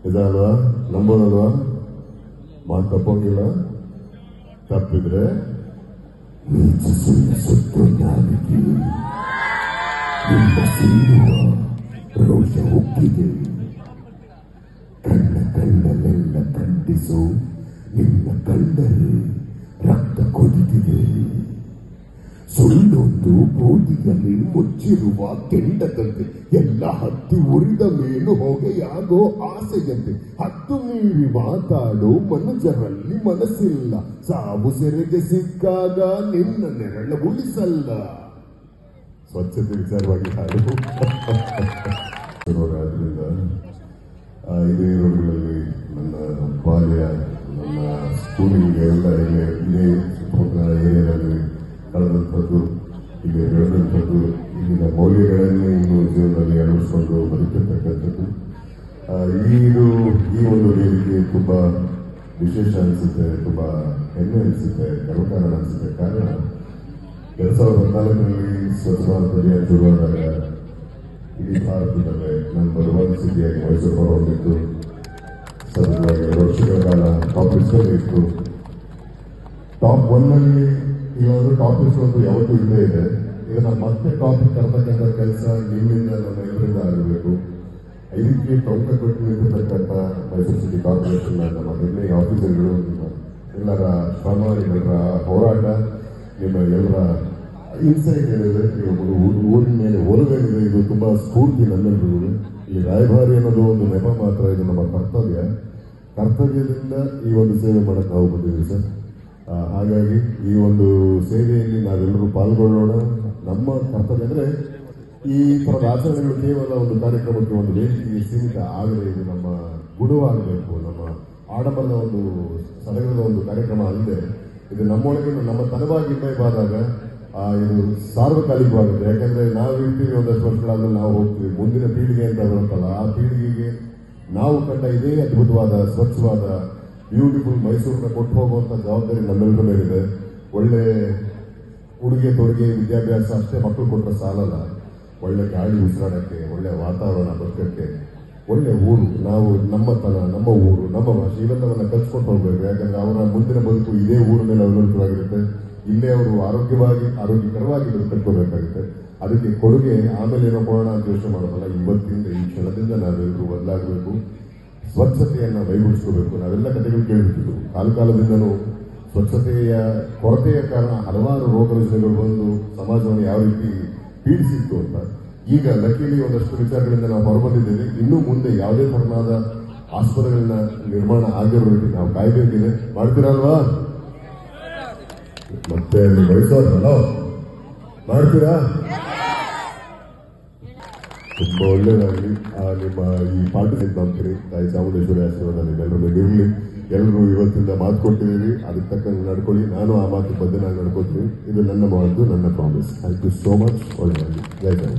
ನಿಜ ಅಲ್ವಾ? ನಂಬೋದಲ್ವಾ? ಮಾತು ತಪ್ಪೋಗಿಲ್ಲ. ತಪ್ಪಿದ್ರೆ ಸುತ್ತು ನಾಲಿಗೆ ನಿಮ್ಮ ಸೀರುವ ರೋಷ ಉಕ್ಕಿದೆ. ಕಣ್ಣಲ್ಲೆಲ್ಲ ಖಂಡಿಸು, ನಿನ್ನ ಕಣ್ಣಲ್ಲಿ ರಕ್ತ ಕೊದಿತಿದೆ. ಸುಳ್ಳೊಂದು ಬೋದಿಯಲ್ಲಿ ಮುಚ್ಚಿರುವ ಕೆಂಡದಂತೆ, ಎಲ್ಲ ಹತ್ತಿ ಉರಿದ ಮೇಲೂ ಹೊಗೆಯಾಗೋ ಆಸೆಯಂತೆ. ಹತ್ತು ಮೀರಿ ಮಾತಾಡೋ ಮನುಜರಲ್ಲಿ ಮನಸ್ಸಿಲ್ಲ. ಸಾವು ಸೆರೆಗೆ ಸಿಕ್ಕಾಗ ನಿನ್ನ ನೆರಳು ಉಳಿಸಲ್ಲ. ಸ್ವಚ್ಛತೆ ವಿಚಾರವಾಗಿ ಹಾಡು. ಆದ್ರಿಂದ ಇದೇ ರೋಡ್ಗಳಲ್ಲಿ ನನ್ನ ಬಾಲ್ಯ, ನನ್ನ ಸ್ಕೂಲಿಂಗ್ ಎಲ್ಲ ಇದೇ ಸುತ್ತಮುತ್ತಲ ಏರಿಯಾದಲ್ಲಿ ಕಳೆದಂಥದ್ದು, ಇಲ್ಲಿ ಬೆಳೆದಂಥದ್ದು, ಇಲ್ಲಿನ ಮೌಲ್ಯಗಳನ್ನೇ ಇನ್ನು ಜೀವನದಲ್ಲಿ ಅಳವಡಿಸಿಕೊಂಡು ಬದುಕಿರ್ತಕ್ಕಂಥದ್ದು. ಈ ಒಂದು ವೇದಿಕೆ ತುಂಬ ವಿಶೇಷ ಅನಿಸುತ್ತೆ, ತುಂಬ ಹೆಮ್ಮೆ ಅನಿಸುತ್ತೆ, ಗರ್ವಕಾರಣ ಅನಿಸುತ್ತೆ. ಕಾರಣ 2014ರಲ್ಲಿ ಸ್ವಚ್ಛ ಭಾರತ ಅಭಿಯಾನ ಶುರುವಾದಾಗ ಇಡೀ ಭಾರತದಲ್ಲೇ ನಂಬರ್ 1 ಸಿಟಿಯಾಗಿ ಮೈಸೂರು ಹೊರಹೊಂದಿತ್ತು. ಸತತವಾಗಿ 2 ವರ್ಷಗಳ ಕಾಲ ಟಾಪ್ ಲಿಸ್ಟಲ್ಲಿ ಇತ್ತು. ಟಾಪ್ 1ನಲ್ಲಿ ಇವಾಗ ಟಾಪ್ ಲಿಸ್ಟ್ ಒಂದು ಯಾವತ್ತೂ ಇಲ್ಲೇ ಇದೆ. ಈಗ ನಾವು ಮತ್ತೆ ಟಾಪಿಕ್ ತರತಕ್ಕಂಥ ಕೆಲಸ ನಿಮ್ಮಿಂದ ನಮ್ಮ ಎಲ್ಲರಿಂದ ಆಗಬೇಕು. ಇದಕ್ಕೆ ಪ್ರಮುಖ ಕೊಟ್ಟು ನಿಂತಿರ್ತಕ್ಕಂಥ ಮೈಸೂರು ಸಿಟಿ ಕಾರ್ಪೊರೇಷನ್ ನಮ್ಮ ಹೆಮ್ಮೆಯ ಆಫೀಸರ್ಗಳು, ನಿಮ್ಮ ಎಲ್ಲರ ಶ್ರಮ, ನಿಮ್ಮೆಲ್ಲರ ಹೋರಾಟ, ನಿಮ್ಮ ಎಲ್ಲರ ಇನ್ಸೈಟ್ ಏನಿದೆ, ಊರಿನ ಮೇಲೆ ಒಲವೇನಿದೆ, ಇದು ತುಂಬ ಸ್ಫೂರ್ತಿ ನಮ್ಮೆಲ್ಲರಿಗೂ. ಈ ರಾಯಭಾರಿ ಅನ್ನೋದು ಒಂದು ನೆಪ ಮಾತ್ರ, ಇದು ನಮ್ಮ ಕರ್ತವ್ಯದಿಂದ ಈ ಒಂದು ಸೇವೆ ಮಾಡಕ್ಕೆ ನಾವು ಬಂದಿದ್ದೀವಿ ಸರ್. ಹಾಗಾಗಿ ಈ ಒಂದು ಸೇವೆಯಲ್ಲಿ ನಾವೆಲ್ಲರೂ ಪಾಲ್ಗೊಳ್ಳೋಣ. ನಮ್ಮ ಕರ್ತವ್ಯ ಅಂದರೆ ಈ ಥರದ ಆಚರಣೆಗಳು ಕೇವಲ ಒಂದು ಕಾರ್ಯಕ್ರಮಕ್ಕೆ, ಒಂದು ವೇದಿಕೆಗೆ ಸೀಮಿತ ಆಗದೆ ಇದು ನಮ್ಮ ಗುಣವಾಗಬೇಕು. ನಮ್ಮ ಆಡಂಬರದ ಒಂದು ಸಡಗರದ ಒಂದು ಕಾರ್ಯಕ್ರಮ ಅಲ್ಲದೆ ಇದು ನಮ್ಮೊಳಗೆ ನಮ್ಮ ತನವಾಗಿ ಇರಬೇಕಾದಾಗ ಇದು ಸಾರ್ವಕಾಲಿಕವಾಗುತ್ತೆ. ಯಾಕಂದರೆ ನಾವು ಇರ್ತೀವಿ, ಒಂದಷ್ಟು ವರ್ಷಗಳಾದ್ಮೇಲೆ ನಾವು ಹೋಗ್ತೀವಿ. ಮುಂದಿನ ಪೀಳಿಗೆ ಅಂತ ಬರುತ್ತಲ್ಲ, ಆ ಪೀಳಿಗೆಗೆ ನಾವು ಕಂಡ ಇದೇ ಅದ್ಭುತವಾದ, ಸ್ವಚ್ಛವಾದ, ಬ್ಯೂಟಿಫುಲ್ ಮೈಸೂರನ್ನ ಕೊಟ್ಟು ಹೋಗುವಂಥ ಜವಾಬ್ದಾರಿ ನಮ್ಮೆಲ್ಲರ ಮೇಲಿದೆ. ಒಳ್ಳೆ ಉಡುಗೆ ತೊಡುಗೆ ವಿದ್ಯಾಭ್ಯಾಸ ಅಷ್ಟೇ ಮಕ್ಕಳು ಕೊಟ್ಟರೆ ಸಾಲಲ್ಲ. ಒಳ್ಳೆ ಗಾಳಿ ಉಸಿರಾಡೋಕ್ಕೆ, ಒಳ್ಳೆ ವಾತಾವರಣ ಬದುಕಕ್ಕೆ, ಒಳ್ಳೆ ಊರು, ನಾವು ನಮ್ಮತನ, ನಮ್ಮ ಊರು, ನಮ್ಮ ಭಾಷೆ ಇವೆಲ್ಲವನ್ನು ಕಲ್ಸ್ಕೊಂಡು ಹೋಗ್ಬೇಕು. ಯಾಕಂದರೆ ಅವರ ಮುಂದಿನ ಬದುಕು ಇದೇ ಊರಿನಲ್ಲಿ ಅವಲಂಬಿತವಾಗಿರುತ್ತೆ. ಇಲ್ಲೇ ಅವರು ಆರೋಗ್ಯಕರವಾಗಿ ಕಟ್ಕೋಬೇಕಾಗುತ್ತೆ. ಅದಕ್ಕೆ ಕೊಡುಗೆ ಆಮೇಲೆ ಏನೋ ಕೊಡೋಣ ಅಂತ ಯೋಚನೆ ಮಾಡೋದಲ್ಲ. ಇವತ್ತಿಂದ, ಈ ಕ್ಷಣದಿಂದ ನಾವೆಲ್ಲರೂ ಬದಲಾಗಬೇಕು, ಸ್ವಚ್ಛತೆಯನ್ನು ವೈಗೂಡಿಸ್ಕೋಬೇಕು. ನಾವೆಲ್ಲ ಕಥೆಗಳು ಕೇಳಿಬಿಟ್ಟಿದ್ದು, ಕಾಲದಿಂದಲೂ ಸ್ವಚ್ಛತೆಯ ಕೊರತೆಯ ಕಾರಣ ಹಲವಾರು ರೋಗ ರುಜಿನಗಳು ಬಂದು ಸಮಾಜವನ್ನು ಯಾವ ರೀತಿ ಪೀಡಿಸಿತ್ತು ಅಂತ. ಈಗ ಲಕ್ಕಿಲಿ ಒಂದಷ್ಟು ವಿಚಾರಗಳಿಂದ ನಾವು ಹೊರಬಂದಿದ್ದೇವೆ. ಇನ್ನೂ ಮುಂದೆ ಯಾವುದೇ ತರನಾದ ಆಸ್ಪತ್ರೆಗಳನ್ನ ನಿರ್ಮಾಣ ಆಗಿರೋ ರೀತಿ ನಾವು ಕಾಯ್ಬೇಕಿದೆ. ಮಾಡ್ತೀರಲ್ವಾ? ಮತ್ತೆ ಅಲ್ಲಿ ವಯಸ್ಸಾದ್ರಲ್ಲ, ಮಾಡ್ತೀರಾ? ತುಂಬ ಒಳ್ಳೆಯದಾಗಲಿ. ನಿಮ್ಮ ಈ ಪಾರ್ಟಿ ನಂಬ್ತೀರಿ. ತಾಯಿ ಚಾಮುಂಡೇಶ್ವರಿ ಆಶೀರ್ವಾದ ನಿಮ್ಮೆಲ್ಲರ ಮೇಲೆ ಇರಲಿ. ಎಲ್ಲರೂ ಇವತ್ತಿಂದ ಮಾತು ಕೊಟ್ಟಿದ್ದೀವಿ, ಅದಕ್ಕೆ ತಕ್ಕಂಗೆ ನಡ್ಕೊಳ್ಳಿ. ನಾನು ಆ ಮಾತು ಬದ್ಧನಾಗಿ ನಡ್ಕೊಳ್ತೀನಿ. ಇದು ನನ್ನ ಮಾತು, ನನ್ನ promise. Thank you so much. ಒಳ್ಳೆಯದಾಗಲಿ. ಜೈ ಜೈ.